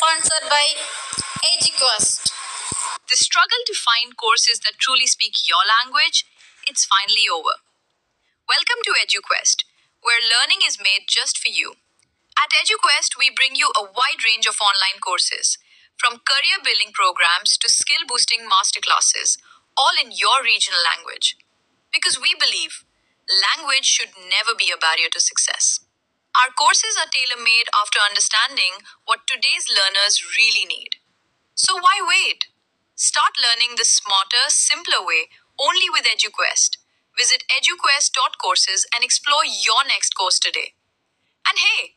sponsored by EduQuest. The struggle to find courses that truly speak your language, it's finally over. Welcome to EduQuest, where learning is made just for you. At EduQuest, we bring you a wide range of online courses, from career building programs to skill boosting masterclasses, all in your regional language. Because we believe language should never be a barrier to success. Our courses are tailor made after understanding what today's learners really need. So why wait? Start learning the smarter, simpler way only with EduQuest. Visit eduquest.courses and explore your next course today. And hey,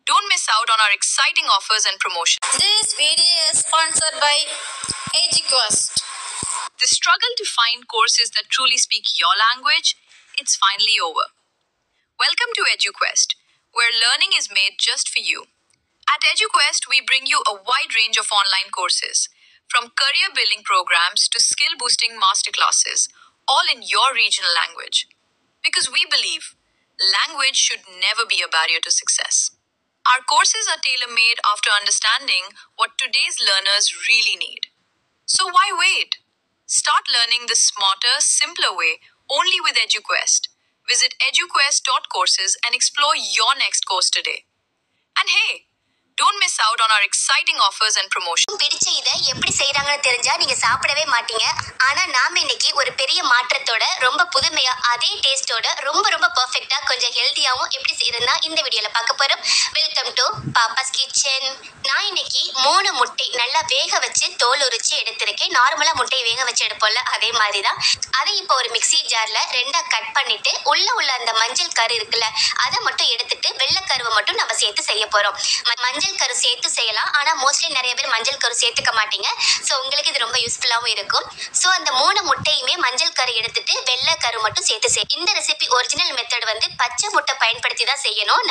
don't miss out on our exciting offers and promotions. This video is sponsored by EduQuest. The struggle to find courses that truly speak your language, it's finally over. Welcome to EduQuest, where learning is made just for you. At EduQuest, we bring you a wide range of online courses, from career building programs to skill boosting masterclasses, all in your regional language. Because we believe language should never be a barrier to success. Our courses are tailor made after understanding what today's learners really need. So why wait? Start learning the smarter, simpler way only with EduQuest. Visit eduquest.courses and explore your next course today. And hey, don't miss out on our exciting offers and promotions. பிடிச்ச இதை எப்படி செய்யறாங்கன்னு தெரிஞ்சா நீங்க சாப்பிடவே மாட்டீங்க. ஆனா நாம இன்னைக்கு ஒரு பெரிய மாற்றத்தோட ரொம்ப புதுமையா அதே டேஸ்டோட ரொம்ப பெர்ஃபெக்ட்டா கொஞ்சம் ஹெல்தியாவும் எப்படி செய்யறதுன்னா இந்த வீடியோல பார்க்க போறோம். Welcome to Pappa's kitchen. நான் இன்னைக்கு 3 முட்டை நல்லா வேக வச்சு தோல் உரிச்சு எடுத்திருக்கேன். நார்மலா முட்டையை வேக வச்சு எடுப்போம்ல அதே மாதிரி தான். அதை இப்போ ஒரு மிக்ஸி ஜார்ல ரெண்டா கட் பண்ணிட்டு உள்ள அந்த மஞ்சள் கரு இருக்குல்ல அதை மட்டும் எடுத்துட்டு வெள்ளை கருவை மட்டும் நம்ம சேர்த்து செய்ய போறோம். மஞ்சள் கரு சேர்த்து செய்யலாம். ஆனா மோஸ்ட்லி நிறைய பேர் மஞ்சள் கரு சேர்த்துக்க மாட்டீங்க. ஸோ உங்களுக்கு இது ரொம்ப யூஸ்ஃபுல்லாகவும் இருக்கும். ஸோ அந்த 3 முட்டையுமே மஞ்சள் கரு எடுத்துட்டு வெள்ளை கரு மட்டும் சேர்த்து இந்த ரெசிபி ஒரிஜினல் மெத்தட் வந்து பச்சை முட்டை பயன்படுத்தி தான் செய்யணும்.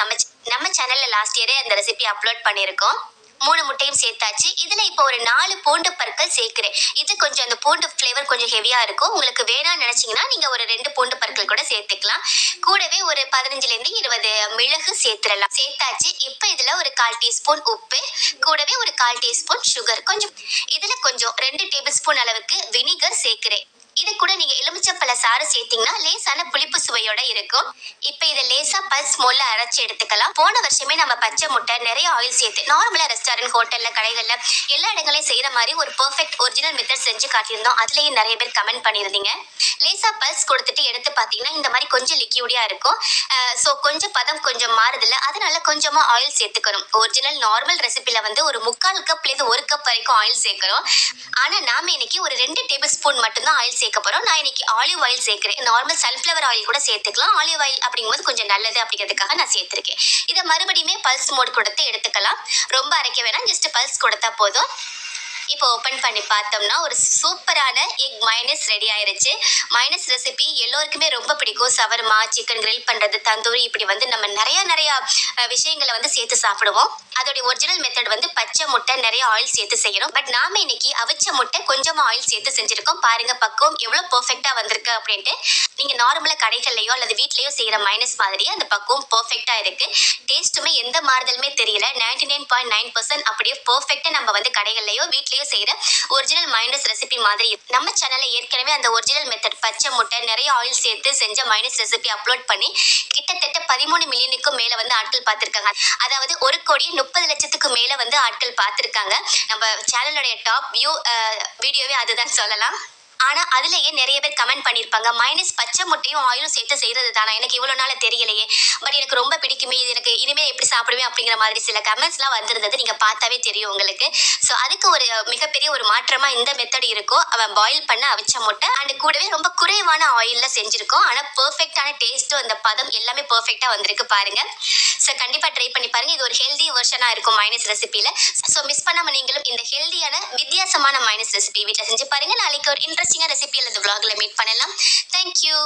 நம்ம சேனல்ல லாஸ்ட் இயரே அந்த ரெசிபி அப்லோட் பண்ணியிருக்கோம். 3 முட்டையும் சேர்த்தாச்சு. இதுல இப்போ ஒரு 4 பூண்டு பற்கள் சேர்க்கிறேன். இது கொஞ்சம் அந்த பூண்டு ஃப்ளேவர் கொஞ்சம் ஹெவியா இருக்கும். உங்களுக்கு வேணாம்னு நினைச்சீங்கன்னா நீங்க ஒரு 2 பூண்டு பற்கள் கூட சேர்த்துக்கலாம். கூடவே ஒரு 15 இருந்து 20 மிளகு சேர்த்துடலாம். சேர்த்தாச்சு. இப்போ இதுல ஒரு 1/4 டீஸ்பூன் உப்பு, கூடவே ஒரு 1/4 டீஸ்பூன் சுகர், இதுல கொஞ்சம் 2 டேபிள் ஸ்பூன் அளவுக்கு வினிகர் சேர்க்கிறேன். இது கூட நீங்க எலுமிச்சப்பழ சாறு சேர்த்தீங்கன்னா லேசான புளிப்பு சுவையோட இருக்கும். இப்ப இதை லேசா பல்ஸ் மோல்ல அரைச்சு எடுத்துக்கலாம். போன வருஷமே நம்ம பச்சை முட்டை நிறைய ஆயில் சேர்த்து நார்மலா ரெஸ்டாரண்ட், ஹோட்டல்ல, கடைகள்ல எல்லா இடங்களையும் செய்யற மாதிரி ஒரு பெர்ஃபெக்ட் ஒரிஜினல் மெத்தட் செஞ்சு காட்டியிருந்தோம். அதுலயும் நிறைய பேர் கமெண்ட் பண்ணியிருந்தீங்க. லேசா பல்ஸ் கொடுத்துட்டு எடுத்து பாத்தீங்கன்னா இந்த மாதிரி கொஞ்சம் லிக்யூடியா இருக்கும். ஸோ கொஞ்சம் பதம் கொஞ்சம் மாறுதில்ல, அதனால கொஞ்சமா ஆயில் சேர்த்துக்கணும். ஒரிஜினல் நார்மல் ரெசிபில வந்து ஒரு 3/4 கப்ல இருந்து 1 கப் வரைக்கும் ஆயில் சேர்க்கணும். ஆனா நாம இன்னைக்கு ஒரு 2 டேபிள் ஸ்பூன் மட்டும்தான் ஆயில் சேர்க்க போறோம். நான் இன்னைக்கு ஆலிவ் ஆயில் சேர்க்கிறேன். நார்மல் சன்ஃபிளவர் ஆயில் கூட சேர்த்துக்கலாம். ஆலிவ் ஆயில் அப்படிங்கும்போது கொஞ்சம் நல்லது அப்படிங்கிறதுக்காக நான் சேர்த்திருக்கேன். இதை மறுபடியுமே பல்ஸ் மோட் கொடுத்து எடுத்துக்கலாம். ரொம்ப அரைக்க வேணாம், ஜஸ்ட் பல்ஸ் கொடுத்தா போதும். இப்போ ஓப்பன் பண்ணி பார்த்தோம்னா ஒரு சூப்பரான எக் மைனஸ் ரெடி ஆயிருச்சு. மைனஸ் ரெசிபி எல்லோருக்குமே ரொம்ப பிடிக்கும். சவர்மா, சிக்கன் கிரில் பண்றது, தந்தூரி, இப்படி வந்து நம்ம நிறைய விஷயங்களை வந்து சேர்த்து சாப்பிடுவோம். அதோட ஒரிஜினல் மெத்தட் வந்து பச்சை முட்டை நிறைய ஆயில் சேர்த்து செய்யணும். பட் நாம இன்னைக்கு அவிச்ச முட்டை கொஞ்சமா ஆயில் சேர்த்து செஞ்சிருக்கோம். பாருங்க பக்குவம் எவ்வளவு பெர்ஃபெக்ட்டா வந்திருக்கு அப்படின்ட்டு. நீங்க நார்மலா கடைகள்லயோ அல்லது வீட்லயோ செய்யற மைனஸ் மாதிரியே அந்த பக்குவம் பெர்ஃபெக்ட்டா இருக்கு. டேஸ்ட்டுமே எந்த மாறுதலுமே தெரியல. 99.9% அப்படியே பெர்ஃபெக்ட்டா நம்ம வந்து கடைகள்லயோ வீட்லயோ செய்யற ஒரிஜினல் மைனஸ் ரெசிபி மாதிரி. நம்ம சேனல்ல ஏற்கனவே அந்த ஒரிஜினல் மெத்தட் பச்சை முட்டை நிறைய ஆயில் சேர்த்து செஞ்ச மைனஸ் ரெசிபி அப்லோட் பண்ணி கிட்டத்தட்ட 13 மில்லியனுக்கும் மேல வந்து ஆட்கள் பார்த்திருக்காங்க. அதாவது 1,30,00,000க்கு மேல வந்து ஆட்கள் பார்த்திருக்காங்க. நம்ம சேனலோட டாப் வியூ வீடியோவே அதுதான் சொல்லலாம். ஆனா அதுலயே நிறைய பேர் கமெண்ட் பண்ணிருப்பாங்க, மைனஸ் பச்சை முட்டையும் ஆயிலும் சேர்த்து செய்யறது தானா, எனக்கு இவ்வளவு நாள் தெரியலையே, பட் எனக்கு ரொம்ப பிடிக்குமே, இது எனக்கு இனிமே எப்படி சாப்பிடுவேன் அப்படிங்கிற மாதிரி சில கமெண்ட்ஸ் எல்லாம் வந்திருந்தது. நீங்க பார்த்தாவே தெரியும் உங்களுக்கு. ஸோ அதுக்கு ஒரு மிகப்பெரிய ஒரு மாற்றமா இந்த மெத்தட் இருக்கும். அவன் பாயில் பண்ண அவிச்ச முட்டை அண்ட் கூடவே ரொம்ப குறைவான ஆயில்ல செஞ்சிருக்கோம். ஆனா பெர்ஃபெக்டான டேஸ்ட்டும் அந்த பதம் எல்லாமே பெர்ஃபெக்டா வந்திருக்கு பாருங்க. ஸோ கண்டிப்பா ட்ரை பண்ணி பாருங்க. இது ஒரு ஹெல்தி வெர்ஷனா இருக்கும் மைனஸ் ரெசிபியில. ஸோ மிஸ் பண்ணாம நீங்களும் இந்த ஹெல்தியான வித்தியாசமான மைனஸ் ரெசிபி வீட்டில் செஞ்சு பாருங்க. நாளைக்கு ஒரு இன்ட்ரெஸ்டிங்கான ரெசிபி அல்லது vlogல மீட் பண்ணலாம். தேங்க்யூ.